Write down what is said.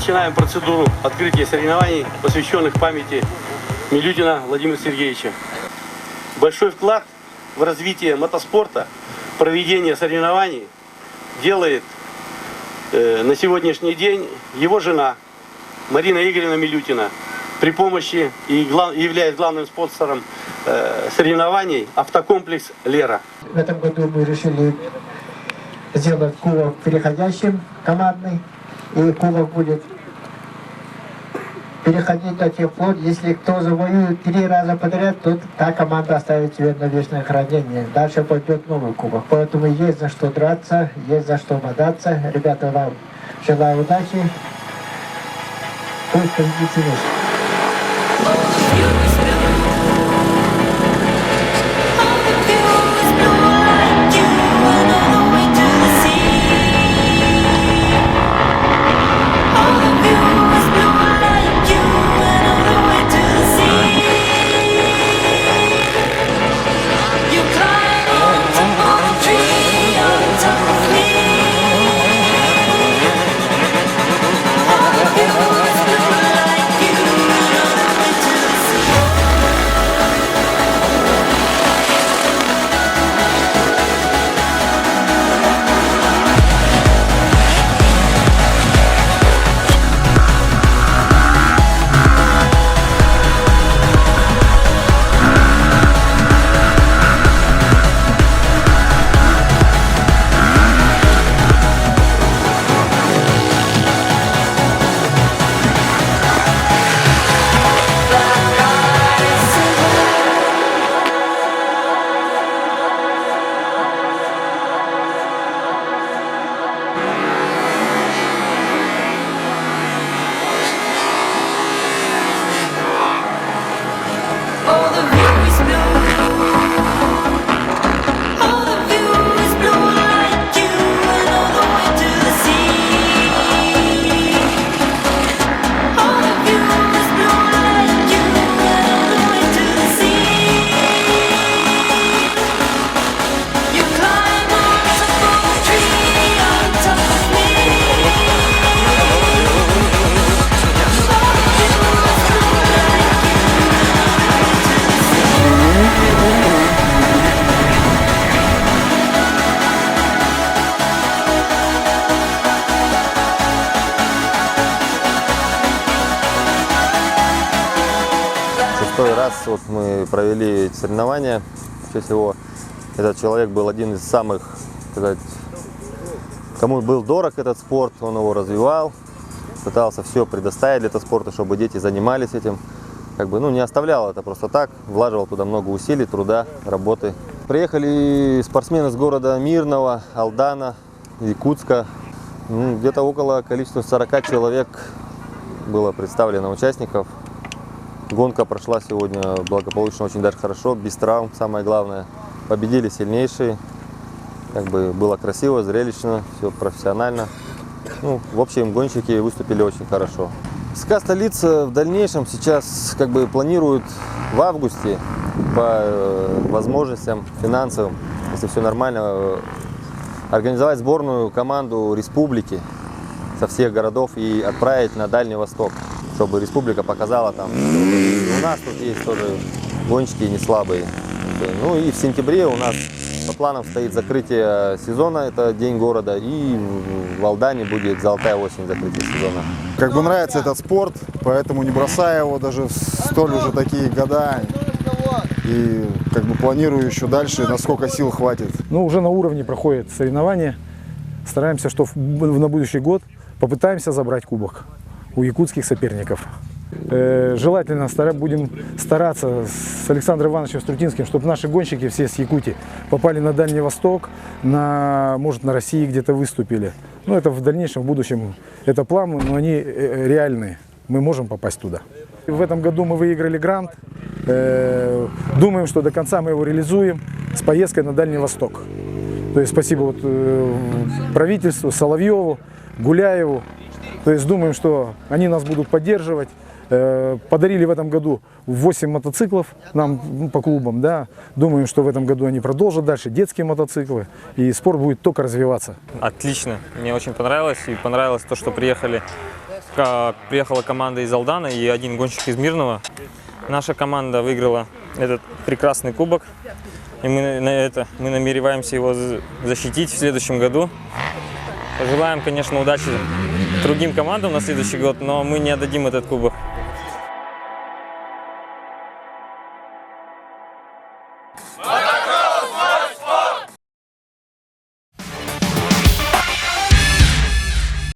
начинаем процедуру открытия соревнований, посвященных памяти Милютина Владимира Сергеевича. Большой вклад в развитие мотоспорта, проведение соревнований делает на сегодняшний день его жена Марина Игоревна Милютина. При помощи и является главным спонсором соревнований автокомплекс «Лера». В этом году мы решили сделать кубок переходящим, командный. И кубок будет переходить до тех пор, если кто завоюет 3 раза подряд, то та команда оставит себе на вечное хранение. Дальше пойдет новый кубок. Поэтому есть за что драться, есть за что бодаться. Ребята, вам желаю удачи. Пусть победит сильнейший. Шестой раз вот мы провели эти соревнования. В честь его, этот человек был один из самых, сказать, кому был дорог этот спорт, он его развивал, пытался все предоставить для этого спорта, чтобы дети занимались этим. Как бы, не оставлял это просто так, влаживал туда много усилий, труда, работы. Приехали спортсмены с города Мирного, Алдана, Якутска. Где-то около количества 40 человек было представлено участников. Гонка прошла сегодня благополучно, очень даже хорошо, без травм, самое главное. Победили сильнейшие. Как бы было красиво, зрелищно, все профессионально. В общем, гонщики выступили очень хорошо. СК «Столица» в дальнейшем сейчас как бы планирует в августе по возможностям финансовым, если все нормально, организовать сборную команду республики со всех городов и отправить на Дальний Восток, чтобы республика показала там, у нас тут есть тоже гонщики не слабые. И в сентябре у нас по планам стоит закрытие сезона, это День города, и в Алдане будет «Золотая осень», закрытие сезона. Как бы нравится этот спорт, поэтому не бросаю его даже в столь уже такие года. И как бы планирую еще дальше, насколько сил хватит. Уже на уровне проходят соревнования. Стараемся, что на будущий год попытаемся забрать кубок у якутских соперников. Желательно будем стараться с Александром Ивановичем Струтинским, чтобы наши гонщики все с Якутии попали на Дальний Восток, может на России где-то выступили. Это в дальнейшем, в будущем, это планы, но они реальные. Мы можем попасть туда. В этом году мы выиграли грант. Думаем, что до конца мы его реализуем с поездкой на Дальний Восток. То есть спасибо правительству, Соловьеву, Гуляеву. То есть думаем, что они нас будут поддерживать. Подарили в этом году 8 мотоциклов нам по клубам. Да. Думаем, что в этом году они продолжат дальше детские мотоциклы. И спорт будет только развиваться. Отлично. Мне очень понравилось. И понравилось то, что приехали приехала команда из Алдана и один гонщик из Мирного. Наша команда выиграла этот прекрасный кубок, и мы намереваемся его защитить в следующем году. Пожелаем, конечно, удачи другим командам на следующий год, но мы не отдадим этот кубок.